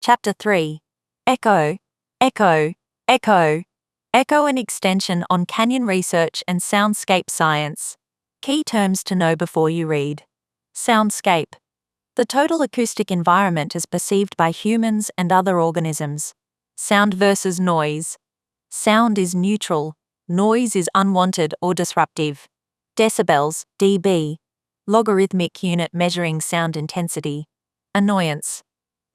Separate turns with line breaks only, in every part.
Chapter 3. Echo, Echo, Echo. Echo an extension on canyon research and soundscape science. Key terms to know before you read. Soundscape. The total acoustic environment as perceived by humans and other organisms. Sound versus noise. Sound is neutral. Noise is unwanted or disruptive. Decibels, dB. Logarithmic unit measuring sound intensity. Annoyance.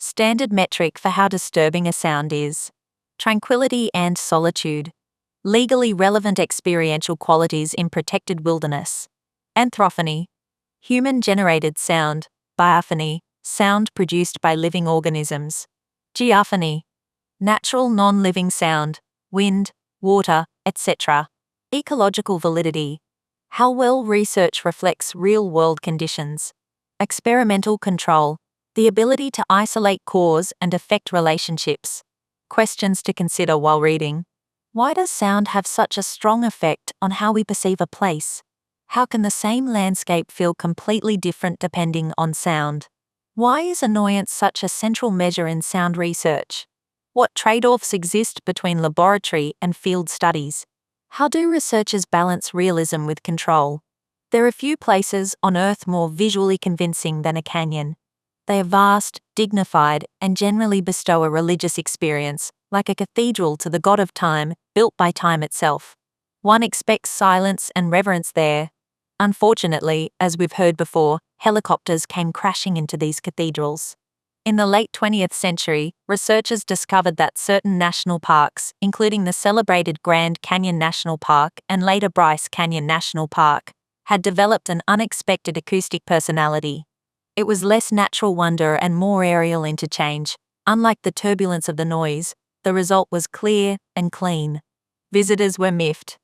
Standard metric for how disturbing a sound is. Tranquility and solitude. Legally relevant experiential qualities in protected wilderness. Anthrophony. Human-generated sound. Biophony. Sound produced by living organisms. Geophony. Natural non-living sound. Wind, water, etc. Ecological validity. How well research reflects real-world conditions. Experimental control. The ability to isolate cause and effect relationships. Questions to consider while reading. Why does sound have such a strong effect on how we perceive a place? How can the same landscape feel completely different depending on sound? Why is annoyance such a central measure in sound research? What trade-offs exist between laboratory and field studies? How do researchers balance realism with control? There are few places on Earth more visually convincing than a canyon. They are vast, dignified, and generally bestow a religious experience, like a cathedral to the god of time, built by time itself. One expects silence and reverence there. Unfortunately, as we've heard before, helicopters came crashing into these cathedrals. In the late 20th century, researchers discovered that certain national parks, including the celebrated Grand Canyon National Park and later Bryce Canyon National Park, had developed an unexpected acoustic personality. It was less natural wonder and more aerial interchange. Unlike the turbulence of the noise, the result was clear and clean. Visitors were miffed.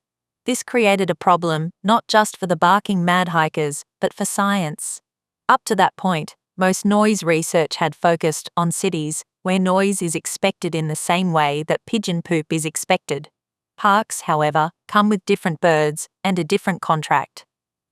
This created a problem not just for the barking mad hikers, but for science. Up to that point, most noise research had focused on cities, where noise is expected in the same way that pigeon poop is expected. Parks, however, come with different birds and a different contract.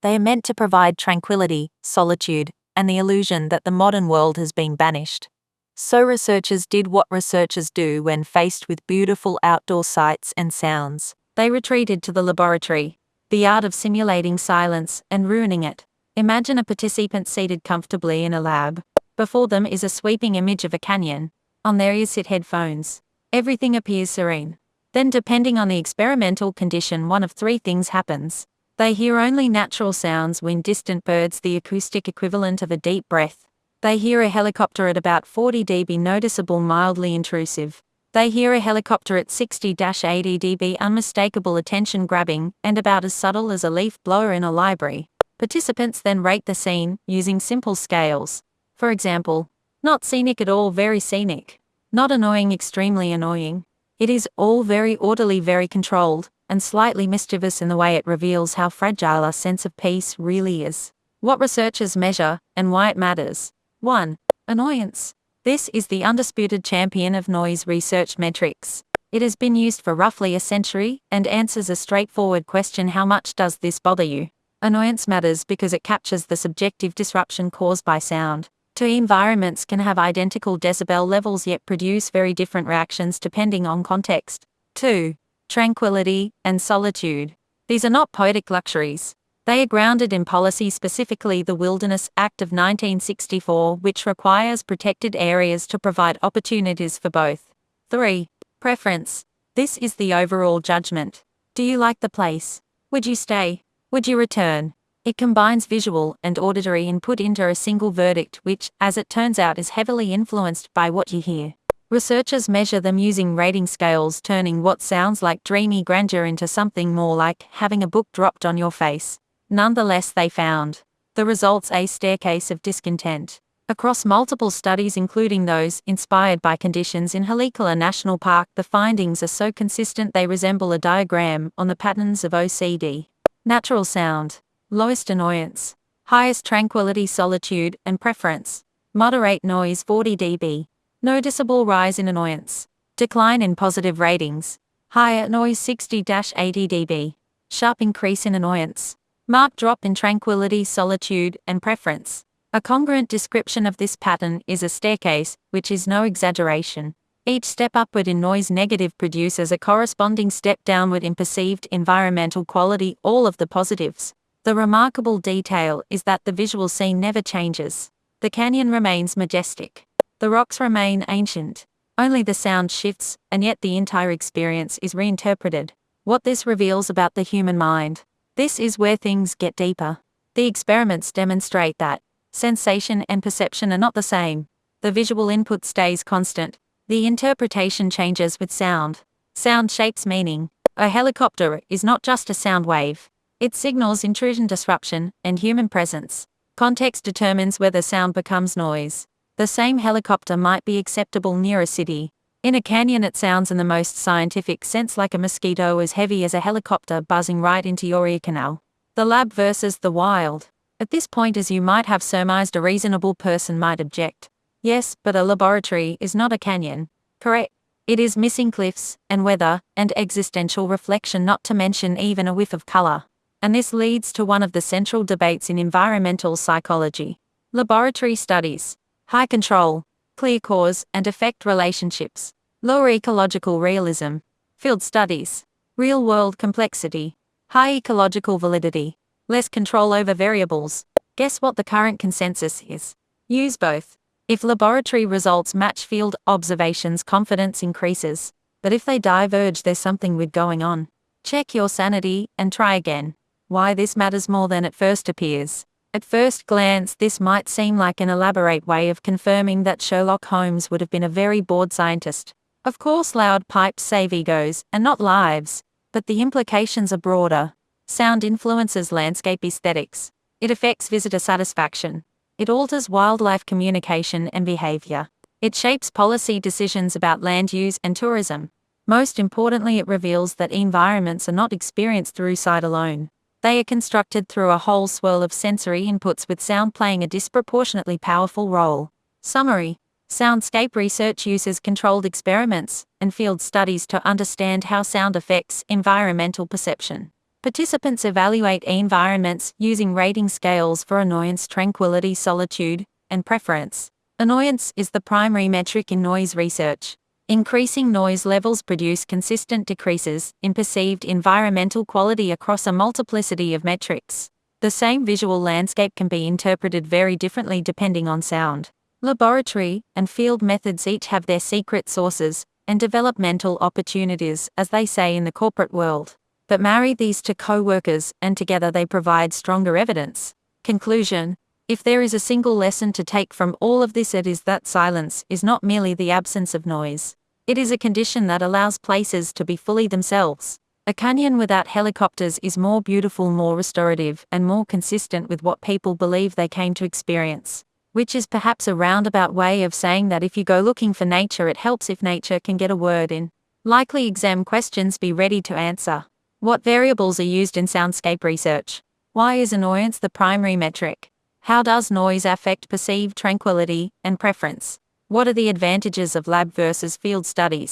They are meant to provide tranquility, solitude, and the illusion that the modern world has been banished. So researchers did what researchers do when faced with beautiful outdoor sights and sounds. They retreated to the laboratory, the art of simulating silence and ruining it. Imagine a participant seated comfortably in a lab. Before them is a sweeping image of a canyon. On their ears sit headphones. Everything appears serene. Then, depending on the experimental condition, one of three things happens. They hear only natural sounds: wind, distant birds, the acoustic equivalent of a deep breath. They hear a helicopter at about 40 dB, noticeable, mildly intrusive. They hear a helicopter at 60-80 dB, unmistakable, attention-grabbing, and about as subtle as a leaf blower in a library. Participants then rate the scene, using simple scales. For example, not scenic at all, very scenic. Not annoying, extremely annoying. It is all very orderly, very controlled, and slightly mischievous in the way it reveals how fragile our sense of peace really is. What researchers measure, and why it matters. 1. Annoyance. This is the undisputed champion of noise research metrics. It has been used for roughly a century, and answers a straightforward question: how much does this bother you? Annoyance matters because it captures the subjective disruption caused by sound. Two environments can have identical decibel levels yet produce very different reactions depending on context. 2. Tranquility and solitude. These are not poetic luxuries. They are grounded in policy, specifically the Wilderness Act of 1964, which requires protected areas to provide opportunities for both. 3. Preference. This is the overall judgment. Do you like the place? Would you stay? Would you return? It combines visual and auditory input into a single verdict, which, as it turns out, is heavily influenced by what you hear. Researchers measure them using rating scales, turning what sounds like dreamy grandeur into something more like having a book dropped on your face. Nonetheless, they found the results: a staircase of discontent. Across multiple studies, including those inspired by conditions in Haleakala National Park, the findings are so consistent they resemble a diagram on the patterns of OCD. Natural sound. Lowest annoyance. Highest tranquility, solitude, and preference. Moderate noise, 40 dB. Noticeable rise in annoyance. Decline in positive ratings. Higher noise, 60-80 dB. Sharp increase in annoyance. Marked drop in tranquility, solitude, and preference. A congruent description of this pattern is a staircase, which is no exaggeration. Each step upward in noise negative produces a corresponding step downward in perceived environmental quality, all of the positives. The remarkable detail is that the visual scene never changes. The canyon remains majestic. The rocks remain ancient. Only the sound shifts, and yet the entire experience is reinterpreted. What this reveals about the human mind. This is where things get deeper. The experiments demonstrate that sensation and perception are not the same. The visual input stays constant. The interpretation changes with sound. Sound shapes meaning. A helicopter is not just a sound wave. It signals intrusion, disruption, and human presence. Context determines whether sound becomes noise. The same helicopter might be acceptable near a city. In a canyon, it sounds in the most scientific sense like a mosquito as heavy as a helicopter buzzing right into your ear canal. The lab versus the wild. At this point, as you might have surmised, a reasonable person might object. Yes, but a laboratory is not a canyon. Correct. It is missing cliffs, and weather, and existential reflection, not to mention even a whiff of color. And this leads to one of the central debates in environmental psychology. Laboratory studies. High control, clear cause and effect relationships. Lower ecological realism. Field studies. Real-world complexity. High ecological validity. Less control over variables. Guess what the current consensus is? Use both. If laboratory results match field observations, confidence increases. But if they diverge, there's something weird going on. Check your sanity and try again. Why this matters more than it first appears. At first glance, this might seem like an elaborate way of confirming that Sherlock Holmes would have been a very bored scientist. Of course, loud pipes save egos, and not lives. But the implications are broader. Sound influences landscape aesthetics. It affects visitor satisfaction. It alters wildlife communication and behavior. It shapes policy decisions about land use and tourism. Most importantly, it reveals that environments are not experienced through sight alone. They are constructed through a whole swirl of sensory inputs, with sound playing a disproportionately powerful role. Summary. Soundscape research uses controlled experiments and field studies to understand how sound affects environmental perception. Participants evaluate environments using rating scales for annoyance, tranquility, solitude, and preference. Annoyance is the primary metric in noise research. Increasing noise levels produce consistent decreases in perceived environmental quality across a multiplicity of metrics. The same visual landscape can be interpreted very differently depending on sound. Laboratory and field methods each have their secret sources and developmental opportunities, as they say in the corporate world. But marry these to co-workers, and together they provide stronger evidence. Conclusion. If there is a single lesson to take from all of this, it is that silence is not merely the absence of noise. It is a condition that allows places to be fully themselves. A canyon without helicopters is more beautiful, more restorative, and more consistent with what people believe they came to experience. Which is perhaps a roundabout way of saying that if you go looking for nature, it helps if nature can get a word in. Likely exam questions, be ready to answer. What variables are used in soundscape research? Why is annoyance the primary metric? How does noise affect perceived tranquility and preference? What are the advantages of lab versus field studies?